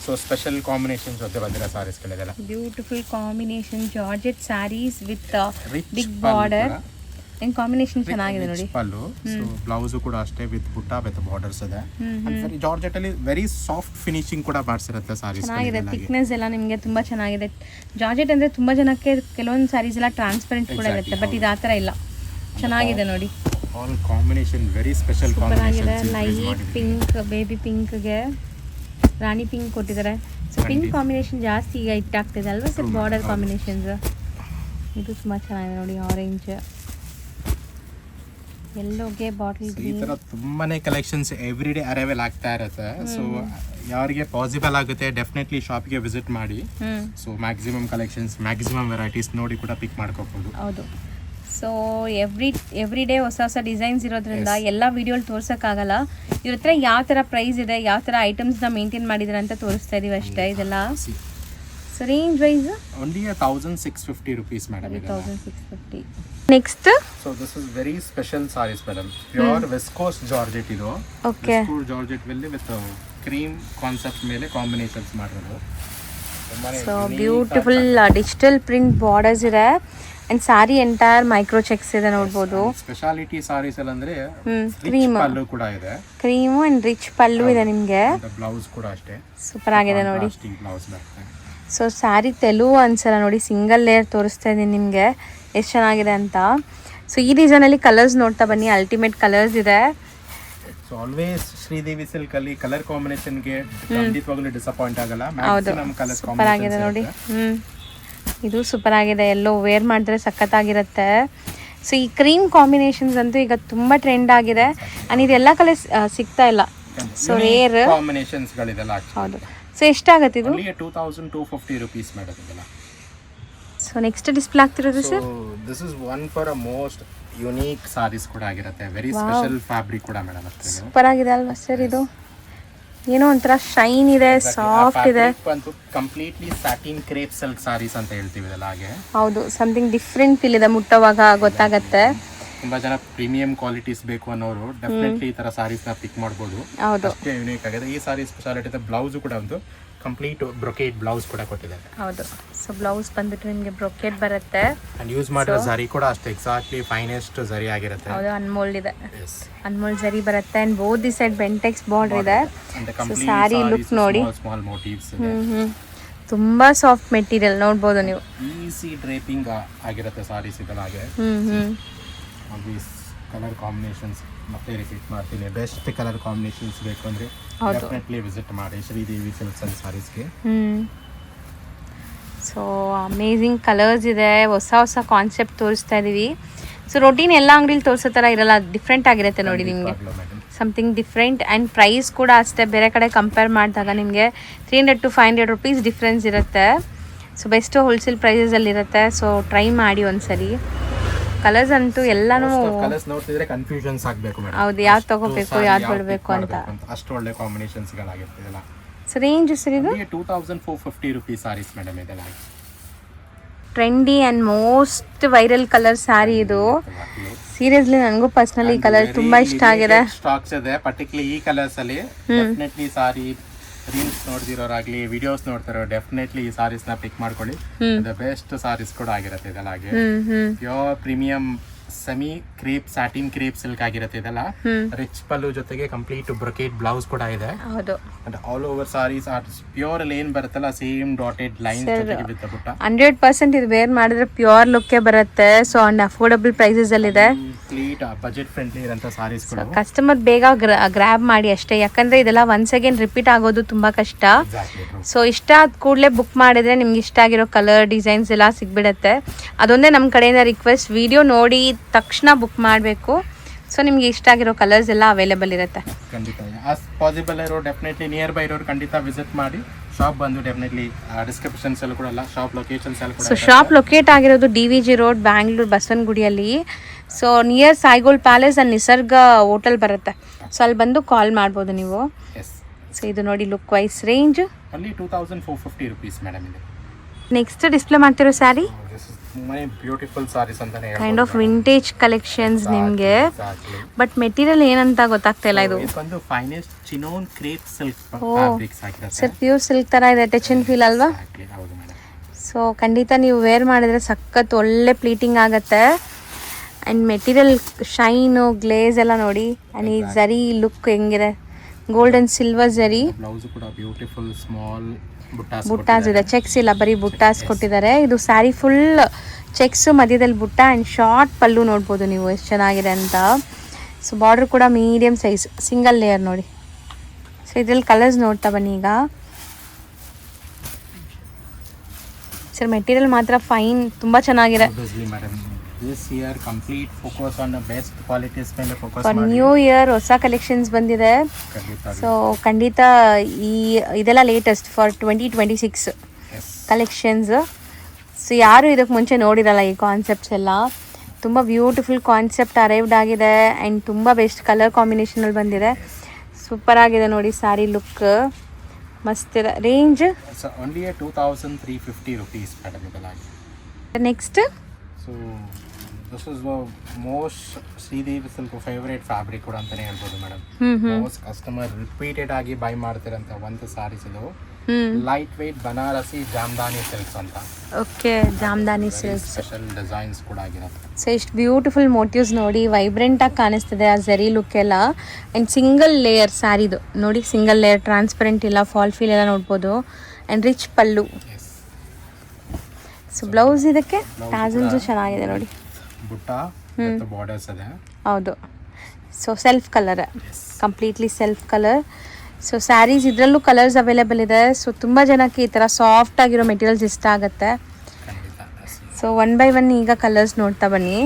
ಸೊ ಸ್ಪೆಷಲ್ ಕಾಂಬಿನೇಷನ್ ಜೊತೆ ಬಂದಿರೋ ಸಾರೀಸ್ ಗಳಿದೆಲ್ಲ. Beautiful combination georgette sarees with big border. In combination ಚೆನ್ನಾಗಿದೆ ನೋಡಿ. ಪಲ್ಲು, ಸೊ ಬ್ಲೌಸ್ ಕೂಡ ಅಷ್ಟೇ ವಿತ್ ಬುಟ್ಟ ವಿತ್ ಬಾರ್ಡರ್ಸ್ ಇದೆ. ಜಾರ್ಜೆಟ್ ಅಲ್ಲಿ ವೆರಿ ಸಾಫ್ಟ್ ಫಿನಿಶಿಂಗ್ ಕೂಡ ಮಾಡಿಸಿರುತ್ತೆ ಸಾರೀಸ್. ಚೆನ್ನಾಗಿದೆ. ಥಿಕ್ನೆಸ್ ಎಲ್ಲ ನಿಮಗೆ ತುಂಬಾ ಚೆನ್ನಾಗಿದೆ. ಜಾರ್ಜೆಟ್ ಅಂದ್ರೆ ತುಂಬಾ ಜನಕ್ಕೆ ಕೆಲವೊಂದು ಸಾರೀಸ್ ಎಲ್ಲ ಟ್ರಾನ್ಸ್ಪರೆಂಟ್ ಕೂಡ ಇರುತ್ತೆ, ಬಟ್ ಇದು ಆ ಥರ ಇಲ್ಲ. ಚೆನ್ನಾಗಿದೆ ನೋಡಿ. All combination very special combination. Light pink, baby ಪಿಂಕ್ಗೆ ರಾಣಿ ಪಿಂಕ್ ಕೊಟ್ಟಿದ್ದಾರೆ. ಸೊ ಪಿಂಕ್ ಕಾಂಬಿನೇಷನ್ ಜಾಸ್ತಿ ಈಗ ಹಿಟ್ ಆಗ್ತಿದೆ ಅಲ್ವಾ ಸರ್? ಬಾರ್ಡರ್ ಕಾಂಬಿನೇಷನ್ಸ್ ಇದು ತುಂಬಾ ಚೆನ್ನಾಗಿದೆ ನೋಡಿ. ಆರೆಂಜ್, ಎಲ್ಲೋಗೆ ಬಾಟಲ್ ಈ ತರ ತುಂಬಾನೇ ಕಲೆಕ್ಷನ್ಸ್ ಎವ್ರಿ ಡೇ ಅರೈವಲ್ ಆಗ್ತಾ ಇರುತ್ತೆ. ಸೊ ಯಾರಿಗೆ ಪಾಸಿಬಲ್ ಆಗುತ್ತೆ ಡೆಫಿನೆಟ್ಲಿ ಶಾಪ್ಗೆ ವಿಸಿಟ್ ಮಾಡಿ. So maximum collections, maximum varieties ನೋಡಿ ಕೂಡ ಪಿಕ್ ಮಾಡ್ಕೋಬಹುದು. ಹೌದು. ಸೊ ಎವ್ರಿ ಡೇ ಹೊಸ ಹೊಸ ಡಿಸೈನ್ಸ್ ಇರೋದ್ರಿಂದ ಎಲ್ಲ ವಿಡಿಯೋಲಿ ತೋರ್ಸೋಕ್ಕಾಗಲ್ಲ. ಇವ್ರ ಹತ್ರ ಯಾವ ಥರ ಪ್ರೈಸ್ ಇದೆ, ಯಾವ ಥರ ಐಟಮ್ಸ್ನ ಮೇಂಟೈನ್ ಮಾಡಿದ್ರೆ ಅಂತ ತೋರಿಸ್ತಾ ಇದೀವಿ ಅಷ್ಟೇ. ಇದೆಲ್ಲ so range wise only 1650 rupees madam. 1650. Next so this is very special saris madam. Pure viscose georgette ಇದು. ಓಕೆ. ಜಾರ್ಜೆಟ್ ವೆಲ್ಲಿ ವಿತ್ ಕ್ರೀಮ್ ಕಾನ್ಸೆಪ್ಟ್ ಮೇಲೆ ಕಾಂಬಿನೇಷನ್ಸ್ ಮಾಡಿರೋದು. So beautiful digital print borders ಇದೆ. And sari entire micro checks ಇದೆ ನೋಡ್ಬೋದು. Speciality saris ಅಲ್ಲಿ ಅಂದ್ರೆ cream ಪಲ್ಲು ಕೂಡ ಇದೆ. ಕ್ರೀಮ್ ಅಂಡ್ ರಿಚ್ ಪಲ್ಲು ಇದೆ ನಿಮಗೆ. ಬ್ಲೌಸ್ ಕೂಡ ಅಷ್ಟೇ ಸೂಪರ್ ಆಗಿದೆ ನೋಡಿ. ಬ್ಲೌಸ್ ಬರುತ್ತೆ. ಸೊ ಸ್ಯಾರಿ ತೆಲುಗು ಅನ್ಸಲ್ಲ ನೋಡಿ, ಸಿಂಗಲ್ ಲೇಯರ್ ತೋರಿಸ್ತಾ ಇದ್ದೀನಿ ನಿಮಗೆ ಎಷ್ಟು ಚೆನ್ನಾಗಿದೆ ಅಂತ. ಸೊ ಈ ಡಿಸೈನಲ್ಲಿ ಕಲರ್ಸ್ ನೋಡ್ತಾ ಬನ್ನಿ. ಅಲ್ಟಿಮೇಟ್ ಕಲರ್ಸ್ ಇದೆ. ಸೊ ಆಲ್ವೇಸ್ ಶ್ರೀದೇವಿ ಸಿಲ್ಕ್ ಅಲ್ಲಿ ಕಲರ್ ಕಾಂಬಿನೇಷನ್ ಗೆ ಖಂಡಿತವಾಗ್ಲೂ ಡಿಸಪಾಯಿಂಟ್ ಆಗಲ್ಲ. ಮ್ಯಾಕ್ಸಿಮಮ್ ಕಲರ್ ಸೂಪರ್ ಆಗಿದೆ ನೋಡಿ. ಇದು ಸೂಪರ್ ಆಗಿದೆ, ಎಲ್ಲೋ ವೇರ್ ಮಾಡಿದ್ರೆ ಸಖತ್ತಾಗಿರುತ್ತೆ. ಸೊ ಈ ಕ್ರೀಮ್ ಕಾಂಬಿನೇಷನ್ಸ್ ಅಂತೂ ಈಗ ತುಂಬಾ ಟ್ರೆಂಡ್ ಆಗಿದೆ. ಅಂಡ್ ಇದೆಲ್ಲ ಕಲರ್ ಸಿಗ್ತಾ ಇಲ್ಲ, ಸೊ ರೇರ್ ಕಾಂಬಿನೇಷನ್ಸ್ ಗಳಿದೆಲ್ಲ. ಹೌದು. ಸೊ ಎಷ್ಟಾಗುತ್ತೆ ಇದು? 2250 rupees ಮೇಡಮ್ ಇದೆಲ್ಲ. ಸೊ ನೆಕ್ಸ್ಟ್ ಡಿಸ್ಪ್ಲೇ ಆಗ್ತಿರೋದು sir? This is one for a most unique sarees ಕೂಡ ಆಗಿರುತ್ತೆ. ವೆರಿ ಸ್ಪೆಷಲ್ ಫ್ಯಾಬ್ರಿಕ್ ಕೂಡ ಮೇಡಮ್. ಸೂಪರ್ ಆಗಿದೆ ಅಲ್ವಾ ಸರ್? ಇದು ಏನೋ ಒಂಥರ ಶೈನ್ ಇದೆ, ಸಾಫ್ಟ್ ಇದೆ. Completely satin crepe silk saris ಅಂತ ಹೇಳ್ತೀವಿ ಇದೆಲ್ಲ. ಹಾಗೆ ಹೌದು, ಸಮಥಿಂಗ್ ಡಿಫ್ರೆಂಟ್ ಫೀಲ್ ಇದೆ, ಮುಟ್ಟುವಾಗ ಗೊತ್ತಾಗತ್ತೆ. ತುಂಬಾ ಜನ ಪ್ರೀಮಿಯಂ ಕ್ವಾಲಿಟೀಸ್ ಬೇಕು ಅನ್ನೋರು ಡೆಫಿನೆಟ್ಲಿ ಈ ತರ ಸಾರೀಸ್ ನ ಪಿಕ್ ಮಾಡಬಹುದು. ಅಷ್ಟೇ ಯೂನಿಕ್ ಆಗಿದೆ ಈ ಸಾರಿ. ಸ್ಪೆಷಾಲಿಟಿ ಬ್ಲೌಸ್ ಕೂಡ ಒಂದು ಕಂಪ್ಲೀಟ್ ಬ್ರೊಕೇಡ್ ಬ್ಲೌಸ್ ಕೂಡ ಕೊಟ್ಟಿದ್ದಾರೆ. ಹೌದು. ಸೊ ಬ್ಲೌಸ್ ಬಂದ್ಬಿಟ್ಟು ನಿಮಗೆ ಬ್ರೊಕೇಡ್ ಬರುತ್ತೆ. ಅಂಡ್ ಯೂಸ್ ಮಾಡಿರೋ ಜರಿ ಕೂಡ ಅಷ್ಟೇ ಎಕ್ಸಾಕ್ಟ್ಲಿ ಫೈನೆಸ್ಟ್ ಜರಿ ಆಗಿರುತ್ತೆ. ಹೌದು, ಅನ್ಮೋಲ್ಡ್ ಇದೆ, ಅನ್ಮೋಲ್ಡ್ ಜರಿ ಬರುತ್ತೆ. And both the side Bentex border ಇದೆ. ಸೊ ಸ್ಯಾರಿ ಲುಕ್ ನೋಡಿ, ಸ್ಮಾಲ್ ಮೋಟಿವ್ಸ್. ತುಂಬಾ ಸಾಫ್ಟ್ ಮೆಟೀರಿಯಲ್ ನೋಡಬಹುದು ನೀವು. ಈಸಿ ಡ್ರೇಪಿಂಗ್ ಆಗಿರುತ್ತೆ ಸಾರೀಸ್ ಇದೆಲ್ಲ. ಹಾಗೆ ಆಲ್ವೇಸ್ ಕಲರ್ ಕಾಂಬಿನೇಷನ್ಸ್ ಮತ್ತೆ ರಿಪೀಟ್ ಮಾಡ್ತೀನಿ. ಬೆಸ್ಟ್ ಕಲರ್ ಕಾಂಬಿನೇಷನ್ಸ್ ಬೇಕು ಅಂದ್ರೆ ಡೆಫಿನೆಟ್ಲಿ ವಿಸಿಟ್ ಮಾಡಿ ಶ್ರೀದೇವಿ ಸಿಲ್ಕ್ಸ್ ಅಂಡ್ ಸಾರೀಸ್ಗೆ. ಸೊ ಅಮೇಝಿಂಗ್ ಕಲರ್ಸ್ ಇದೆ, ಹೊಸ ಹೊಸ ಕಾನ್ಸೆಪ್ಟ್ ತೋರಿಸ್ತಾ ಇದೀವಿ. ಸೊ ರೊಟೀನ್ ಎಲ್ಲ ಅಂಗಡಿಲಿ ತೋರಿಸೋ ಥರ ಇರಲ್ಲ, ಡಿಫ್ರೆಂಟ್ ಆಗಿರುತ್ತೆ ನೋಡಿ ನಿಮಗೆ. Something different. ಆ್ಯಂಡ್ ಪ್ರೈಸ್ ಕೂಡ ಅಷ್ಟೇ, ಬೇರೆ ಕಡೆ ಕಂಪೇರ್ ಮಾಡಿದಾಗ ನಿಮಗೆ 300 to 500 rupees ಡಿಫ್ರೆನ್ಸ್ ಇರುತ್ತೆ. ಸೊ ಬೆಸ್ಟ್ ಹೋಲ್ಸೇಲ್ ಪ್ರೈಸಲ್ಲಿ ಇರುತ್ತೆ. ಸೊ ಟ್ರೈ ಮಾಡಿ ಒಂದ್ಸರಿ. ಕಲರ್ಸ್ ಅಂತೂ ಎಲ್ಲಾನು ಕಲರ್ಸ್ ನೋಡ್ತಿದ್ರೆ ಕನ್ಫ್ಯೂಷನ್ಸ್ ಆಗಬೇಕು ಮೇಡಮ್. ಹೌದು, ಯಾವ್ದು ತಗೋಬೇಕು ಯಾವ್ದು ಬಿಡಬೇಕು ಅಂತ. ಅಷ್ಟು ಒಳ್ಳೆ ಕಾಂಬಿನೇಷನ್ಸ್ ಗಳಾಗಿರುತ್ತೆ ಇದೆಲ್ಲ. ಸೊ ರೇಂಜ್ ಸರ್ ಇದು 2450 rupees ಸಾರೀಸ್ ಮೇಡಮ್ ಇದೆಲ್ಲ. Trendy and most viral colour sari ಇದು. ಸೀರಿಯಸ್ಲಿ ನನಗೂ ಪರ್ಸನಲಿ ಈ ಕಲರ್ ತುಂಬಾ ಇಷ್ಟ ಆಗಿದೆ. ಸ್ಟಾಕ್ಸ್ ಇದೆ ಪರ್ಟಿಕ್ಯುಲರ್ಲಿ ಈ ಕಲರ್ಸ್ ಅಲ್ಲಿ. ಡೆಫಿನೆಟ್ಲಿ ಸಾರಿ ರೀಲ್ಸ್ ನೋಡ್ತಿರೋರಾಗ್ಲಿ ವಿಡಿಯೋಸ್ ನೋಡ್ತಾರೋ ಡೆಫಿನೆಟ್ಲಿ ಈ ಸಾರೀಸ್ ನ ಪಿಕ್ ಮಾಡ್ಕೊಳ್ಳಿ. ಬೆಸ್ಟ್ ಸಾರೀಸ್ ಕೂಡ ಆಗಿರುತ್ತೆ ಇದೆಲ್ಲ. ಹಾಗೆ pure premium semi crepe satin crepe silk ಆಗಿರುತ್ತೆ ಇದೆಲ್ಲ. ರಿಚ್ ಪಲ್ಲು ಜೊತೆಗೆ ಕಂಪ್ಲೀಟ್ ಬ್ರೊಕೇಡ್ ಬ್ಲೌಸ್ ಕೂಡ ಇದೆ. ಹೌದು. And all over saris pure line ಬರುತ್ತಲ್ಲ, ಸೇಮ್ ಡಾಟೆಡ್ ಲೈನ್ ಜೊತೆಗೆ ವಿತ್ ಬುಟ್ಟ. 100% ಇದು ವೇರ್ ಮಾಡಿದ್ರೆ ಪ್ಯೂರ್ ಲುಕ್ ಬರುತ್ತೆ. ಸೊ ಅಂಡ್ ಅಫೋರ್ಡಬಲ್ ಪ್ರೈಸಸ್ ಅಲ್ಲಿ ಇದೆ. ಕಂಪ್ಲೀಟ್ ಬಜೆಟ್ ಫ್ರೆಂಡ್ಲಿ ಇರೋಂತ ಸಾರೀಸ್ ಕೂಡ. ಕಸ್ಟಮರ್ ಬೇಗ ಗ್ರಾಬ್ ಮಾಡಿ ಅಷ್ಟೇ, ಯಾಕಂದ್ರೆ ಇದೆಲ್ಲ ಒನ್ಸ್ ಅಗೇನ್ ರಿಪೀಟ್ ಆಗೋದು ತುಂಬಾ ಕಷ್ಟ. ಸೊ ಇಷ್ಟ ಆದ ಕೂಡಲೇ ಬುಕ್ ಮಾಡಿದ್ರೆ ನಿಮ್ಗೆ ಇಷ್ಟ ಆಗಿರೋ ಕಲರ್ ಡಿಸೈನ್ಸ್ ಎಲ್ಲ ಸಿಗ್ಬಿಡತ್ತೆ. ಅದೊಂದೇ ನಮ್ಮ ಕಡೆಯಿಂದ ರಿಕ್ವೆಸ್ಟ್, ವಿಡಿಯೋ ನೋಡಿ ತಕ್ಷಣ ಬುಕ್ ಮಾಡಬೇಕು. ಸೊ ನಿಮ್ಗೆ ಇಷ್ಟ ಆಗಿರೋ ಕಲರ್ಸ್ ಎಲ್ಲ ಅವೈಲೇಬಲ್ ಇರುತ್ತೆ. ಖಂಡಿತ ಆಸ್ ಪಾಸಿಬಲ್ ಇರೋ ಡೆಫಿನೆಟ್ಲಿ ನಿಯರ್ ಬೈ ಇರೋರು ಖಂಡಿತ ವಿಸಿಟ್ ಮಾಡಿ. ಶಾಪ್ ಬಂದು ಡೆಫಿನೆಟ್ಲಿ ಡಿಸ್ಕ್ರಿಪ್ಷನ್ಸ್ ಅಲ್ಲಿ ಕೂಡ ಶಾಪ್ ಲೊಕೇಶನ್ಸ್ ಅಲ್ಲಿ ಕೂಡ. ಸೊ ಶಾಪ್ ಲೊಕೇಟ್ ಆಗಿರೋದು DVG ರೋಡ್, ಬ್ಯಾಂಗ್ಳೂರ್ ಬಸವನಗುಡಿಯಲ್ಲಿ. So near Sai Gold palace and Nisarga hotel ಬರುತ್ತೆ. ಸೊ ಅಲ್ಲಿ ಬಂದು ಕಾಲ್ ಮಾಡ್ಬೋದು ನೀವು. ಸೊ ಇದು ನೋಡಿ ಲುಕ್ ವೈಸ್ ರೇಂಜ್ ಅಲ್ಲಿ 2450 rupees ಮೇಡಮ್ ಇದೆ. ನೆಕ್ಸ್ಟ್ ಡಿಸ್ಪ್ಲೇ ಮಾಡ್ತಿರೋ ಸ್ಯಾರಿ ಬ್ಯೂಟಿಫುಲ್ ಸಾರೀಸ್ ಅಂತಾನೆ ಕೈಂಡ್ ಆಫ್ ವಿಂಟೇಜ್ ಕಲೆಕ್ಷನ್ಸ್ ನಿಮಗೆ. ಬಟ್ ಮೆಟೀರಿಯಲ್ ಏನಂತ ಗೊತ್ತಾಗ್ತಾ ಇಲ್ಲ. ಇದು ಒಂದು finest chinon crepe silk fabrics ಆಗಿರುತ್ತೆ ಸರ್. ಪ್ಯೂರ್ ಸಿಲ್ಕ್ ತರ ಇದೆ, ಟಚ್ ಫೀಲ್ ಅಲ್ವಾ? ಸೊ ಖಂಡಿತ ನೀವು ವೇರ್ ಮಾಡಿದ್ರೆ ಸಖತ್ ಒಳ್ಳೆ ಪ್ಲೀಟಿಂಗ್ ಆಗುತ್ತೆ. ಆ್ಯಂಡ್ ಮೆಟೀರಿಯಲ್ ಶೈನು ಗ್ಲೇಸ್ ಎಲ್ಲ ನೋಡಿ. ಆ್ಯಂಡ್ ಈ ಜರಿ ಲುಕ್ ಹೆಂಗಿದೆ, ಗೋಲ್ಡ್ ಅಂಡ್ ಸಿಲ್ವರ್ ಜರಿ. ಬ್ಲೌಸ್ ಕೂಡ ಬ್ಯೂಟಿಫುಲ್ ಸ್ಮಾಲ್ ಬುಟ್ಟಾಸ್ ಇದೆ, ಚೆಕ್ಸ್ ಇಲ್ಲ, ಬರೀ ಬುಟ್ಟಾಸ್ ಕೊಟ್ಟಿದ್ದಾರೆ. ಇದು ಸ್ಯಾರಿ ಫುಲ್ ಚೆಕ್ಸ್, ಮಧ್ಯದಲ್ಲಿ ಬುಟ್ಟ ಆ್ಯಂಡ್ ಶಾರ್ಟ್ ಪಲ್ಲು ನೋಡ್ಬೋದು ನೀವು ಎಷ್ಟು ಚೆನ್ನಾಗಿದೆ ಅಂತ. ಸೊ ಬಾರ್ಡರ್ ಕೂಡ ಮೀಡಿಯಮ್ ಸೈಜ್ ಸಿಂಗಲ್ ಲೇಯರ್ ನೋಡಿ. ಸೊ ಇದ್ರಲ್ಲಿ ಕಲರ್ಸ್ ನೋಡ್ತಾ ಬನ್ನಿ ಈಗ. ಸರ್ ಮೆಟೀರಿಯಲ್ ಮಾತ್ರ ಫೈನ್, ತುಂಬ ಚೆನ್ನಾಗಿದೆ. This year complete focus on the best qualities ಮೇಲೆ ಫೋಕಸ್ ಫಾರ್ ನ್ಯೂ ಇಯರ್ ಹೊಸ ಕಲೆಕ್ಷನ್ಸ್ ಬಂದಿದೆ. ಸೊ ಖಂಡಿತ ಇದೆಲ್ಲ ಲೇಟೆಸ್ಟ್ ಫಾರ್ 2026 ಕಲೆಕ್ಷನ್ಸ್. ಸೊ ಯಾರು ಇದಕ್ಕೆ ಮುಂಚೆ ನೋಡಿರಲ್ಲ ಈ ಕಾನ್ಸೆಪ್ಟ್ಸ್ ಎಲ್ಲ. ತುಂಬ ಬ್ಯೂಟಿಫುಲ್ ಕಾನ್ಸೆಪ್ಟ್ ಅರೈವ್ಡ್ ಆಗಿದೆ ಆ್ಯಂಡ್ ತುಂಬ ಬೆಸ್ಟ್ ಕಲರ್ ಕಾಂಬಿನೇಷನಲ್ಲಿ ಬಂದಿದೆ. ಸೂಪರ್ ಆಗಿದೆ ನೋಡಿ ಸ್ಯಾರಿ ಲುಕ್, ಮಸ್ತ್ ಇದೆ. ರೇಂಜ್ ಓನ್ಲಿ 2350 rupees ಮೇಡಮ್ ಇದೆಲ್ಲ. Next so this is most Sridevi silk favourite fabric ಕೂಡ ಅಂತಾನೆ ಹೇಳ್ಬೋದು ಮೇಡಮ್. ಮೋಸ್ಟ್ ಕಸ್ಟಮರ್ ರಿಪೀಟೆಡ್ ಆಗಿ ಬೈ ಮಾಡ್ತಿರಂತ ಒಂದು ಸಾರೀಸ್ ಇದು. Light weight Banarasi Jamdani silks ಅಂತ. Okay, Jamdani silks special designs ಕೂಡ ಆಗಿರುತ್ತೆ. ಸೊ ಇಷ್ಟು ಬ್ಯೂಟಿಫುಲ್ ಮೋಟಿವ್ಸ್ ನೋಡಿ, ವೈಬ್ರೆಂಟ್ ಆಗಿ ಕಾಣಿಸ್ತಿದೆ ಆ ಜರಿ ಲುಕ್ ಎಲ್ಲ. ಆ್ಯಂಡ್ ಸಿಂಗಲ್ ಲೇಯರ್ ಸ್ಯಾರಿದು ನೋಡಿ, ಸಿಂಗಲ್ ಲೇಯರ್ ಟ್ರಾನ್ಸ್ಪರೆಂಟ್ ಇಲ್ಲ, ಫಾಲ್ ಫೀಲ್ ಎಲ್ಲ ನೋಡ್ಬೋದು. And rich pallu. So blouse ಇದಕ್ಕೆ ಟ್ಯಾಸಲ್ಸು ಚೆನ್ನಾಗಿದೆ ನೋಡಿ, ಬುಟ್ಟ ಬಾರ್ಡರ್ಸ್ ಇದೆ. ಹೌದು. So self colour, completely self colour. So saris ಇದರಲ್ಲೂ ಕಲರ್ಸ್ ಅವೈಲೇಬಲ್ ಇದೆ. ಸೊ ತುಂಬ ಜನಕ್ಕೆ ಈ ಥರ ಸಾಫ್ಟ್ ಆಗಿರೋ ಮೆಟೀರಿಯಲ್ಸ್ ಇಷ್ಟ ಆಗುತ್ತೆ. ಸೊ ಒನ್ ಬೈ ಒನ್ ಈಗ ಕಲರ್ಸ್ ನೋಡ್ತಾ ಬನ್ನಿ.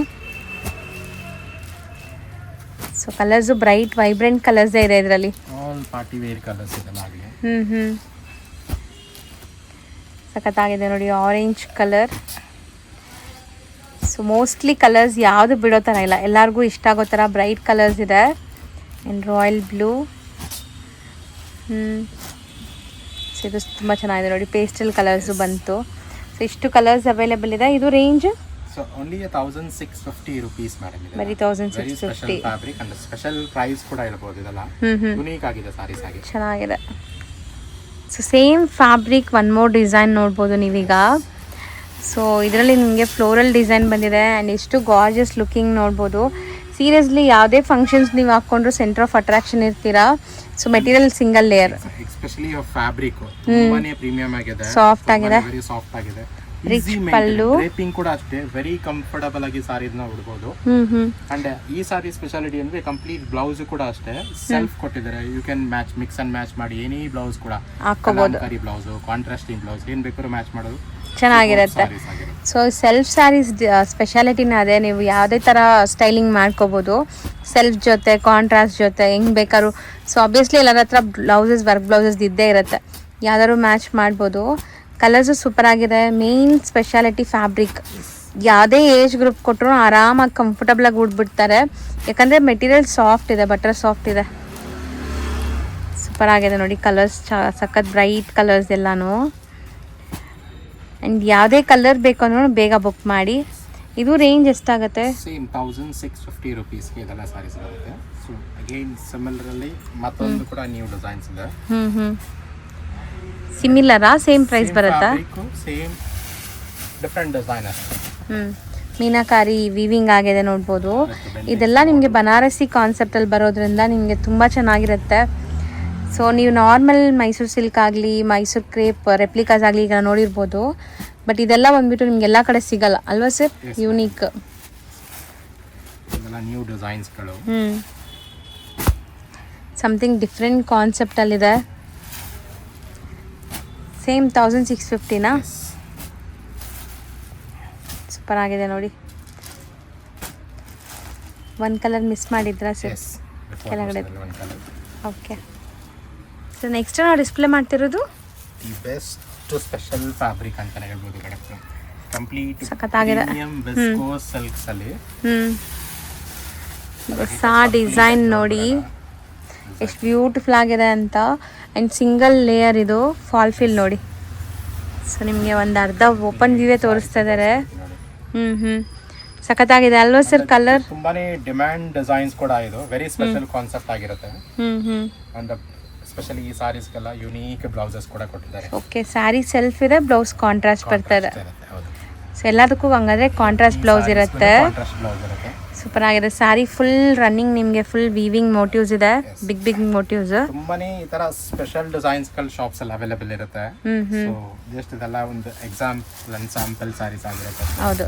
ಸೊ ಕಲರ್ಸು ಬ್ರೈಟ್ ವೈಬ್ರೆಂಟ್ ಕಲರ್ಸೇ ಇದೆ ಇದರಲ್ಲಿ. ಆಲ್ ಪಾರ್ಟಿ ವೇರ್ ಕಲರ್ಸ್ ಇದೆ ಆಗಲಿ. ಸಖತ್ತಾಗಿದೆ ನೋಡಿ, orange colour. So mostly colours ಯಾವುದು ಬಿಡೋ ಥರ ಇಲ್ಲ, ಎಲ್ಲರಿಗೂ ಇಷ್ಟ ಆಗೋ ಥರ ಬ್ರೈಟ್ ಕಲರ್ಸ್ ಇದೆ. And royal blue. ಸೊ ಇದು ತುಂಬ ಚೆನ್ನಾಗಿದೆ ನೋಡಿ, ಪೇಸ್ಟಲ್ ಕಲರ್ಸು ಬಂತು. ಸೊ ಇಷ್ಟು ಕಲರ್ಸ್ ಅವೈಲೇಬಲ್ ಇದೆ. ಇದು range so only 1650 rupees madam. ಇದು ಬರೀ 1650. ಫ್ಯಾಬ್ರಿಕ್ ಅಂಡ್ ಸ್ಪೆಷಲ್ ಪ್ರೈಸ್ ಕೂಡ ಹೇಳ್ಬೋದು. ಇದೆಲ್ಲ ಯುನೀಕ್ ಆಗಿದೆ ಸಾರೀಸ್ ಆಗಿ, ಚೆನ್ನಾಗಿದೆ. So same fabric one more design ನೋಡ್ಬೋದು ನೀವೀಗ. ಸೊ ಇದರಲ್ಲಿ ನಿಮಗೆ ಫ್ಲೋರಲ್ ಡಿಸೈನ್ ಬಂದಿದೆ ಆ್ಯಂಡ್ ಎಷ್ಟು ಗಾರ್ಜಿಯಸ್ ಲುಕಿಂಗ್ ನೋಡ್ಬೋದು. ಸೀರಿಯಸ್ಲಿ ಯಾವುದೇ ಫಂಕ್ಷನ್ಸ್ ನೀವು ಹಾಕ್ಕೊಂಡ್ರು ಸೆಂಟರ್ ಆಫ್ ಅಟ್ರಾಕ್ಷನ್ ಇರ್ತೀರಾ. So material single layer, especially fabric ತುಂಬಾನೇ ಪ್ರೀಮಿಯಂ ಆಗಿದೆ, ಸಾಫ್ಟ್ ಆಗಿದೆ, ವೆರಿ ಸಾಫ್ಟ್ ಆಗಿದೆ. ರಿಚ್ ಪಲ್ಲು, ಡ್ರೇಪಿಂಗ್ ಕೂಡ ಅಷ್ಟೇ ವೆರಿ ಕಂಫರ್ಟಬಲ್ ಆಗಿ ಸಾರಿನ ಉಡ್ಬೋದು. ಅಂಡ್ ಈ ಸಾರಿ ಸ್ಪೆಷಾಲಿಟಿ ಅಂದ್ರೆ ಕಂಪ್ಲೀಟ್ ಬ್ಲೌಸ್ ಕೂಡ ಅಷ್ಟೇ ಸೆಲ್ಫ್ ಕೊಟ್ಟಿದ್ದಾರೆ. You can match, mix and match ಮಾಡಿ ಎನಿ ಬ್ಲೌಸ್ ಕೂಡ ಹಾಕೋಬಹುದು. ಬ್ಲೌಸ್, ಕಾಂಟ್ರಾಸ್ಟಿಂಗ್ ಬ್ಲೌಸ್ ಏನ್ ಬೇಕಾದ್ರೂ ಮ್ಯಾಚ್ ಮಾಡೋದು, ಚೆನ್ನಾಗಿರುತ್ತೆ. ಸೊ ಸೆಲ್ಫ್ ಸ್ಯಾರೀಸ್ ಸ್ಪೆಷಾಲಿಟಿನ ಅದೇ, ನೀವು ಯಾವುದೇ ಥರ ಸ್ಟೈಲಿಂಗ್ ಮಾಡ್ಕೋಬೋದು ಸೆಲ್ಫ್ ಜೊತೆ, ಕಾಂಟ್ರಾಸ್ಟ್ ಜೊತೆ, ಹೆಂಗೆ ಬೇಕಾದ್ರೂ. ಸೊ ಆಬ್ವಿಯಸ್ಲಿ ಎಲ್ಲರ ಹತ್ರ ಬ್ಲೌಸಸ್, ವರ್ಕ್ ಬ್ಲೌಸಸ್ ಇದ್ದೇ ಇರುತ್ತೆ, ಯಾವ್ದಾದ್ರು ಮ್ಯಾಚ್ ಮಾಡ್ಬೋದು. ಕಲರ್ಸು ಸೂಪರ್ ಆಗಿದೆ. ಮೇನ್ ಸ್ಪೆಷಾಲಿಟಿ ಫ್ಯಾಬ್ರಿಕ್, ಯಾವುದೇ ಏಜ್ ಗ್ರೂಪ್ ಕೊಟ್ಟರು ಆರಾಮಾಗಿ ಕಂಫರ್ಟಬಲಾಗಿ ಉಡ್ಬಿಡ್ತಾರೆ. ಯಾಕಂದರೆ ಮೆಟೀರಿಯಲ್ ಸಾಫ್ಟ್ ಇದೆ, ಬಟರ್ ಸಾಫ್ಟ್ ಇದೆ. ಸೂಪರ್ ಆಗಿದೆ ನೋಡಿ, ಕಲರ್ಸ್ ಸಖತ್ ಬ್ರೈಟ್ ಕಲರ್ಸ್ ಎಲ್ಲಾನು. ಆ್ಯಂಡ್ ಯಾವುದೇ ಕಲರ್ ಬೇಕು ಅಂದ್ರೂ ಬೇಗ ಬುಕ್ ಮಾಡಿ. ಇದು ರೇಂಜ್ ಎಷ್ಟಾಗುತ್ತೆ? ಸೇಮ್ 1650 rupees ಇದೆಲ್ಲ ಸಾರೀಸ್ ಬರುತ್ತೆ. ಸೊ ಅಗೈನ್ ಸಿಮಿಲರ್ಲಿ ಮತ್ತೊಂದು ಕೂಡ ನ್ಯೂ ಡಿಸೈನ್ಸ್ ಇದೆ. ಸಿಮಿಲರಾ, ಸೇಮ್ ಪ್ರೈಸ್ ಬರುತ್ತಾ? ಸೇಮ್ ಡಿಫರೆಂಟ್ ಡಿಸೈನ್ ಅಷ್ಟೇ. ಮೀನಾಕಾರಿ ವೀವಿಂಗ್ ಆಗಿದೆ ನೋಡ್ಬೋದು. ಇದೆಲ್ಲ ನಿಮಗೆ ಬನಾರಸಿ ಕಾನ್ಸೆಪ್ಟಲ್ಲಿ ಬರೋದ್ರಿಂದ ನಿಮಗೆ ತುಂಬ ಚೆನ್ನಾಗಿರುತ್ತೆ. ಸೊ ನೀವು ನಾರ್ಮಲ್ ಮೈಸೂರು ಸಿಲ್ಕ್ ಆಗಲಿ, ಮೈಸೂರು ಕ್ರೇಪ್ ರೆಪ್ಲಿಕಾಸ್ ಆಗಲಿ ಈಗ ನೋಡಿರ್ಬೋದು. ಬಟ್ ಇದೆಲ್ಲ ಬಂದ್ಬಿಟ್ಟು ನಿಮ್ಗೆ ಎಲ್ಲ ಕಡೆ ಸಿಗಲ್ಲ ಅಲ್ವಾ ಸರ್? ಯೂನಿಕ್, ನ್ಯೂ ಡಿಸೈನ್ಸ್ಗಳು, ಸಮಥಿಂಗ್ ಡಿಫ್ರೆಂಟ್ ಕಾನ್ಸೆಪ್ಟಲ್ಲಿದೆ. ಸೇಮ್ 1650ನಾ? ಸೂಪರ್ ಆಗಿದೆ ನೋಡಿ. ಒಂದು ಕಲರ್ ಮಿಸ್ ಮಾಡಿದ್ರಾ ಸರ್ ಕೆಳಗಡೆ? ಓಕೆ. ಸೊ ನೆಕ್ಸ್ಟ್ ನಾವು ಡಿಸ್ಪ್ಲೇ ಮಾಡ್ತಿರೋದು ದಿ ಬೆಸ್ಟ್ ಸ್ಪೆಷಲ್ ಫ್ಯಾಬ್ರಿಕ್ ಅಂತಾನೆ ಹೇಳ್ಬೋದು. ಕಂಪ್ಲೀಟ್ ಸಖತ್ತಾಗಿದೆ. ಪ್ರೀಮಿಯಂ ವಿಸ್ಕೋಸ್ ಸಿಲ್ಕ್ಸ್ ಅಲ್ಲಿ ಹೊಸ ಡಿಸೈನ್ ನೋಡಿ ಎಷ್ಟು ಬ್ಯೂಟಿಫುಲ್ ಆಗಿದೆ ಅಂತ. ಆ್ಯಂಡ್ ಸಿಂಗಲ್ ಲೇಯರ್ ಇದು ಫಾಲ್ ಫಿಲ್ ನೋಡಿ. ಸೊ ನಿಮಗೆ ಒಂದು ಅರ್ಧ ಓಪನ್ ವ್ಯೂವೇ ತೋರಿಸ್ತಾ ಇದ್ದಾರೆ. ಸಖತ್ತಾಗಿದೆ ಅಲ್ವಾ ಸರ್? ಕಲರ್ ತುಂಬಾನೇ ಡಿಮ್ಯಾಂಡ್ ಡಿಸೈನ್ಸ್ ಕೂಡ ಇದು, ವೆರಿ ಸ್ಪೆಷಲ್ ಕಾನ್ಸೆಪ್ಟ್ ಆಗಿರುತ್ತೆ. ಅಂಡ್ ಸ್ಪೆಷಲಿ ಈ ಸಾರೀಸ್ಗೆಲ್ಲ ಯುನೀಕ್ ಬ್ಲೌಸಸ್ ಕೂಡ ಕೊಟ್ಟಿದ್ದಾರೆ. ಓಕೆ, ಸ್ಯಾರಿ ಸೆಲ್ಫ್ ಇದೆ, ಬ್ಲೌಸ್ ಕಾಂಟ್ರಾಸ್ಟ್ ಬರ್ತಾ ಇದೆ. ಸೊ ಎಲ್ಲದಕ್ಕೂ ಹಂಗಾದ್ರೆ ಕಾಂಟ್ರಾಸ್ಟ್ ಬ್ಲೌಸ್ ಇರುತ್ತೆ. ಸೂಪರ್ ಆಗಿದೆ. ಸ್ಯಾರಿ ಫುಲ್ ರನ್ನಿಂಗ್, ನಿಮಗೆ ಫುಲ್ ವೀವಿಂಗ್ ಮೋಟಿವ್ಸ್ ಇದೆ, ಬಿಗ್ ಬಿಗ್ ಮೋಟಿವ್ಸ್. ತುಂಬಾನೇ ಈ ತರ ಸ್ಪೆಷಲ್ ಡಿಸೈನ್ಸ್ ಗಳು ಶಾಪ್ಸ್ ಅಲ್ಲಿ ಅವೈಲೇಬಲ್ ಇರುತ್ತೆ. ಸೊ ಜಸ್ಟ್ ಇದೆಲ್ಲ ಒಂದು ಎಕ್ಸಾಂಪಲ್ ಅಂಡ್ ಸ್ಯಾಂಪಲ್ ಸಾರೀಸ್ ಆಗಿರುತ್ತೆ. ಹೌದು.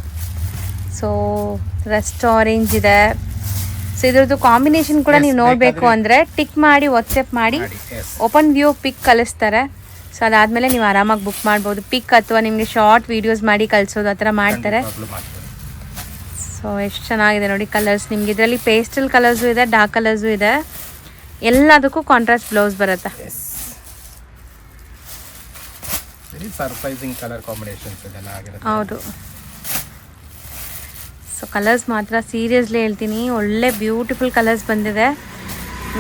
ಸೊ ರಸ್ಟ್ ಆರೆಂಜ್ ಇದೆ. ಸೊ ಇದ್ರದ್ದು ಕಾಂಬಿನೇಷನ್ ಕೂಡ ನೀವು ನೋಡಬೇಕು ಅಂದರೆ ಟಿಕ್ ಮಾಡಿ, ವಾಟ್ಸಪ್ ಮಾಡಿ, ಓಪನ್ ವ್ಯೂ ಪಿಕ್ ಕಳಿಸ್ತಾರೆ. ಸೊ ಅದಾದಮೇಲೆ ನೀವು ಆರಾಮಾಗಿ ಬುಕ್ ಮಾಡ್ಬೋದು. ಪಿಕ್ ಅಥವಾ ನಿಮಗೆ ಶಾರ್ಟ್ ವೀಡಿಯೋಸ್ ಮಾಡಿ ಕಳಿಸೋದು ಆ ಥರ ಮಾಡ್ತಾರೆ. ಸೊ ಎಷ್ಟು ಚೆನ್ನಾಗಿದೆ ನೋಡಿ ಕಲರ್ಸ್. ನಿಮ್ಗೆ ಇದರಲ್ಲಿ ಪೇಸ್ಟಲ್ ಕಲರ್ಸು ಇದೆ, ಡಾರ್ಕ್ ಕಲರ್ಸು ಇದೆ. ಎಲ್ಲದಕ್ಕೂ ಕಾಂಟ್ರಾಸ್ಟ್ ಬ್ಲೌಸ್ ಬರುತ್ತೆ. ಸರ್ಪ್ರೈಸಿಂಗ್ ಕಲರ್ ಕಾಂಬಿನೇಷನ್ಸ್ ಇದೆಲ್ಲ ಆಗಿರುತ್ತೆ. ಹೌದು. ಸೊ ಕಲರ್ಸ್ ಮಾತ್ರ ಸೀರಿಯಸ್ಲಿ ಹೇಳ್ತೀನಿ, ಒಳ್ಳೆ ಬ್ಯೂಟಿಫುಲ್ ಕಲರ್ಸ್ ಬಂದಿದೆ.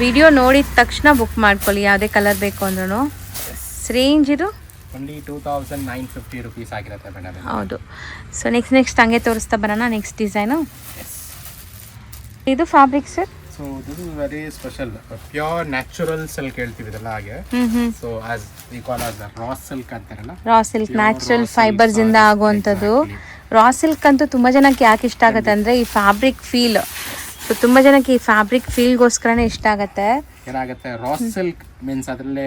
ವಿಡಿಯೋ ನೋಡಿದ ತಕ್ಷಣ ಬುಕ್ ಮಾಡ್ಕೊಳ್ಳಿ ಯಾವುದೇ ಕಲರ್ ಬೇಕು ಅಂದ್ರೂ. ರೇಂಜ್ ಇದು only 2950 rupees ಆಗಿರುತ್ತೆ ಮೇಡಮ್. ಹೌದು. ಸೊ ನೆಕ್ಸ್ಟ್ ಹಂಗೆ ತೋರಿಸ್ತಾ ಬರೋಣ. ನೆಕ್ಸ್ಟ್ ಡಿಸೈನು ಇದು fabric sir. So this is very special pure natural silk ಹೇಳ್ತೀವಿ ಇದೆಲ್ಲ ಹಾಗೆ. So as we call as raw silk ಅಂತಾರಲ್ಲ, ರಾ ಸಿಲ್ಕ್ ನ್ಯಾಚುರಲ್ ಫೈಬರ್ಸ್ ಇಂದ ಆಗುವಂಥದ್ದು. ರಾ ಸಿಲ್ಕ್ ಅಂತೂ ತುಂಬ ಜನಕ್ಕೆ ಯಾಕೆ ಇಷ್ಟ ಆಗುತ್ತೆ ಅಂದರೆ ಈ ಫ್ಯಾಬ್ರಿಕ್ ಫೀಲ್. ಸೊ ತುಂಬ ಜನಕ್ಕೆ ಈ ಫ್ಯಾಬ್ರಿಕ್ ಫೀಲ್ಗೋಸ್ಕರನೇ ಇಷ್ಟ ಆಗುತ್ತೆ. ಏನಾಗುತ್ತೆ ರಾ ಸಿಲ್ಕ್ ಮೀನ್ಸ್ ಅದ್ರಲ್ಲೇ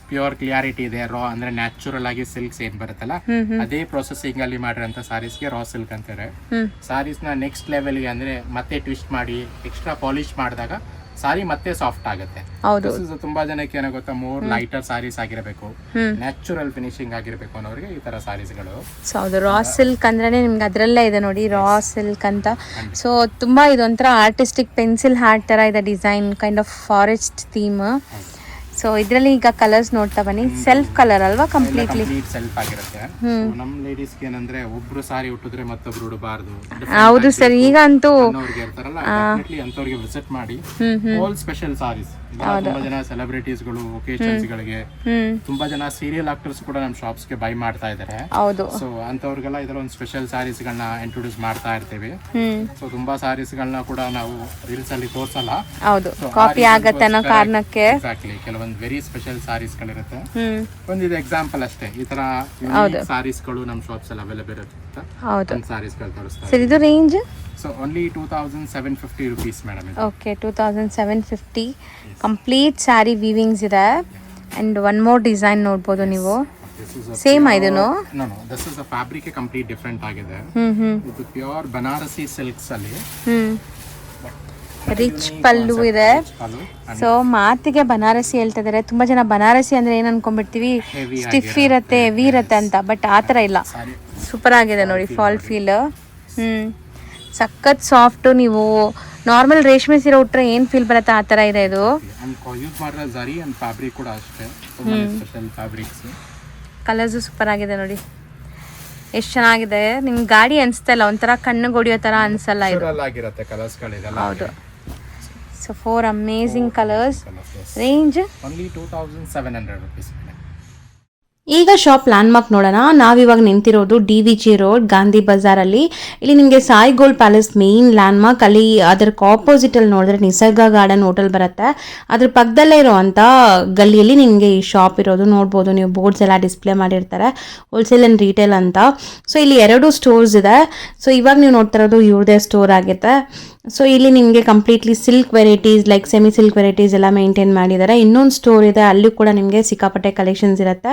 ಪ್ಯೂರ್ ಕ್ಲಿಯಾರಿಟಿ ಇದೆ. ರಾ ಅಂದ್ರೆ ನ್ಯಾಚುರಲ್ ಆಗಿ ಸಿಲ್ಕ್ಸ್ ಏನ್ ಬರುತ್ತಲ್ಲ ಅದೇ ಪ್ರೊಸೆಸಿಂಗ್ ಅಲ್ಲಿ ಮಾಡಿರೋಂಥ ಸಾರೀಸ್ಗೆ ರಾ ಸಿಲ್ಕ್ ಅಂತಾರೆ. ಸಾರೀಸ್ ನ ನೆಕ್ಸ್ಟ್ ಲೆವೆಲ್ಗೆ ಅಂದ್ರೆ ಮತ್ತೆ ಟ್ವಿಸ್ಟ್ ಮಾಡಿ ಎಕ್ಸ್ಟ್ರಾ ಪಾಲಿಶ್ ಮಾಡಿದಾಗ ಸಾರಿ ಮತ್ತೆ ಸಾಫ್ಟ್ ಆಗುತ್ತೆ. ತುಂಬಾ ಜನಕ್ಕೆ ಏನೋ ಗೊತ್ತಾ, ಮೋರ್ ಲೈಟರ್ ಸಾರೀಸ್ ಆಗಿರಬೇಕು, ನ್ಯಾಚುರಲ್ ಫಿನಿಶಿಂಗ್ ಆಗಿರ್ಬೇಕು ಅನ್ನೋರಿಗೆ ಈ ತರ ಸಾರೀಸ್ಗಳು. ಸೊ ಹೌದು, ರಾ ಸಿಲ್ಕ್ ಅಂದ್ರೆ ನಿಮ್ಗೆ ಅದ್ರಲ್ಲೇ ಇದೆ ನೋಡಿ, ರಾ ಸಿಲ್ಕ್ ಅಂತ. ಸೊ ತುಂಬಾ ಇದೊಂಥರ ಆರ್ಟಿಸ್ಟಿಕ್ ಪೆನ್ಸಿಲ್ ಹಾರ್ಟ್ ತರ ಇದೆ design, kind of forest theme. So ಇದ್ರಲ್ಲಿ ಈಗ ಕಲರ್ಸ್ ನೋಡ್ತಾ ಬನ್ನಿ. ಸೆಲ್ಫ್ ಕಲರ್ ಅಲ್ವಾ? ಕಂಪ್ಲೀಟ್ಲಿ ಸೆಲ್ಫ್ ಆಗಿರುತ್ತೆ. ನಮ್ ಲೇಡೀಸ್ ಏನಂದ್ರೆ ಒಬ್ರು ಸಾರಿ ಉಟ್ಟಿದ್ರೆ ಮತ್ತೊಬ್ರು ಉಡಬಾರ್ದು. ಹೌದು ಸರ್, ಈಗ ಅಂತೂ ಇರ್ತಾರಲ್ಲ, ಅಂತವ್ರಿಗೆ ವಿಸಿಟ್ ಮಾಡಿ. All special saris. ತುಂಬಾ ಜನ ಸೆಲೆಬ್ರಿಟೀಸ್ಗಳು ಒಕೇಶನ್ಸ್ ಗಳಿಗೆ, ತುಂಬಾ ಜನ ಸೀರಿಯಲ್ ಆಕ್ಟರ್ಸ್ ಕೂಡ ನಮ್ ಶಾಪ್ಸ್ ಗೆ ಬೈ ಮಾಡ್ತಾ ಇದಾರೆ. ಸೊ ಅಂತವ್ರಿಗೆಲ್ಲ ಇದ್ರ ಒಂದು ಸ್ಪೆಷಲ್ ಸಾರೀಸ್ ಗಳನ್ನ ಇಂಟ್ರೊಡ್ಯೂಸ್ ಮಾಡ್ತಾ ಇರ್ತೀವಿ. ಸೊ ತುಂಬಾ ಸಾರೀಸ್ ಗಳನ್ನ ಕೂಡ ನಾವು ರೀಲ್ಸ್ ಅಲ್ಲಿ ತೋರ್ಸಲ್ಲ, ಕಾಪಿ ಆಗತ್ತೆ ಅನ್ನೋ ಕಾರಣಕ್ಕೆ. ಎಕ್ಸಾಕ್ಟ್ಲಿ, ಕೆಲವೊಂದು ವೆರಿ ಸ್ಪೆಷಲ್ ಸಾರೀಸ್ ಗಳಿರುತ್ತೆ. ಒಂದಿದೆ ಎಕ್ಸಾಂಪಲ್ ಅಷ್ಟೇ, ಈ ತರ ಸಾರೀಸ್ ಗಳು ನಮ್ ಶಾಪ್ಸ್ ಅಲ್ಲಿ ಅವೈಲೇಬಲ್ ಇರುತ್ತೆ. ಸಾರೀಸ್ ಗಳು ತೋರಿಸ್ತಾರೆ. ಇದು range so only 2750 rupees madam. Okay, 2750 complete sari weavings ಇದೆ. ಅಂಡ್ ಒನ್ ಮೋರ್ ಡಿಸೈನ್ ನೋಡ್ಬೋದು ನೀವು. ಸೇಮ್ ಇದನ್ನು this is a fabric complete different ಆಗಿದೆ. ಇದು ಪ್ಯೂರ್ ಬನಾರಸಿ ಸಿಲ್ಕ್ಸ್ ಅಲ್ಲಿ ರಿಚ್ ಪಲ್ಲು ಇದೆ. ಸೊ ಮಾತಿಗೆ ಬನಾರಸಿ ಹೇಳ್ತಾ ಇದಾರೆ. ತುಂಬಾ ಜನ ಬನಾರಸಿ ಅಂದ್ರೆ ಏನ್ ಅನ್ಕೊಂಡ್ಬಿಡ್ತೀವಿ, ಸ್ಟಿಫ್ ಇರತ್ತೆ, ಹೆವಿ ಇರತ್ತೆ ಅಂತ. ಬಟ್ ಆ ಥರ ಇಲ್ಲ, ಸೂಪರ್ ಆಗಿದೆ ನೋಡಿ. ಫಾಲ್ ಫೀಲ್ ಸಖತ್ ಸಾಫ್ಟ್. ನೀವು ನಾರ್ಮಲ್ ರೇಷ್ಮೆ ಸೀರೆ ಉಟ್ರೆ ಏನ್ ಫೀಲ್ ಬರುತ್ತೆ ಆ ತರ ಇದೆ ಇದು. ಕಲರ್ಸ್ ಸೂಪರ್ ಆಗಿದೆ ನೋಡಿ, ಎಷ್ಟು ಚೆನ್ನಾಗಿದೆ. ನಿಮ್ಗೆ ಗಾಡಿ ಅನ್ಸ್ತಾ ಇಲ್ಲ, ಒಂಥರ ಕಣ್ಣಿಗೆ ಹೊಡಿಯೋ ತರ ಅನ್ಸಲ್ಲ ಇದು. ಹೌದು. So 4 amazing colours. Range only 2700 rupees. ಈಗ ಶಾಪ್ ಲ್ಯಾಂಡ್ ಮಾರ್ಕ್ ನೋಡೋಣ. ನಾವಿವಾಗ ನಿಂತಿರೋದು DVG ರೋಡ್, ಗಾಂಧಿ ಬಜಾರಲ್ಲಿ. ಇಲ್ಲಿ ನಿಮಗೆ Sai gold palace main land mark. ಅಲ್ಲಿ ಅದರ ಆಪೋಸಿಟ್ ಅಲ್ಲಿ ನೋಡಿದ್ರೆ ನಿಸರ್ಗ ಗಾರ್ಡನ್ ಹೋಟೆಲ್ ಬರುತ್ತೆ. ಅದ್ರ ಪಕ್ಕದಲ್ಲೇ ಇರೋವಂಥ ಗಲ್ಲಿಯಲ್ಲಿ ನಿಮಗೆ ಈ ಶಾಪ್ ಇರೋದು ನೋಡ್ಬೋದು. ನೀವು ಬೋರ್ಡ್ಸ್ ಎಲ್ಲ ಡಿಸ್ಪ್ಲೇ ಮಾಡಿರ್ತಾರೆ, ಹೋಲ್ಸೇಲ್ ಆ್ಯಂಡ್ ರಿಟೇಲ್ ಅಂತ. ಸೊ ಇಲ್ಲಿ 2 ಸ್ಟೋರ್ಸ್ ಇದೆ. ಸೊ ಇವಾಗ ನೀವು ನೋಡ್ತಾ ಇರೋದು ಇವ್ರದೇ ಸ್ಟೋರ್ ಆಗುತ್ತೆ. ಸೊ ಇಲ್ಲಿ ನಿಮಗೆ completely silk varieties like semi silk varieties ಎಲ್ಲ ಮೇಂಟೈನ್ ಮಾಡಿದ್ದಾರೆ. ಇನ್ನೊಂದು ಸ್ಟೋರ್ ಇದೆ, ಅಲ್ಲೂ ಕೂಡ ನಿಮಗೆ ಸಿಕ್ಕಾಪಟ್ಟೆ ಕಲೆಕ್ಷನ್ಸ್ ಇರುತ್ತೆ.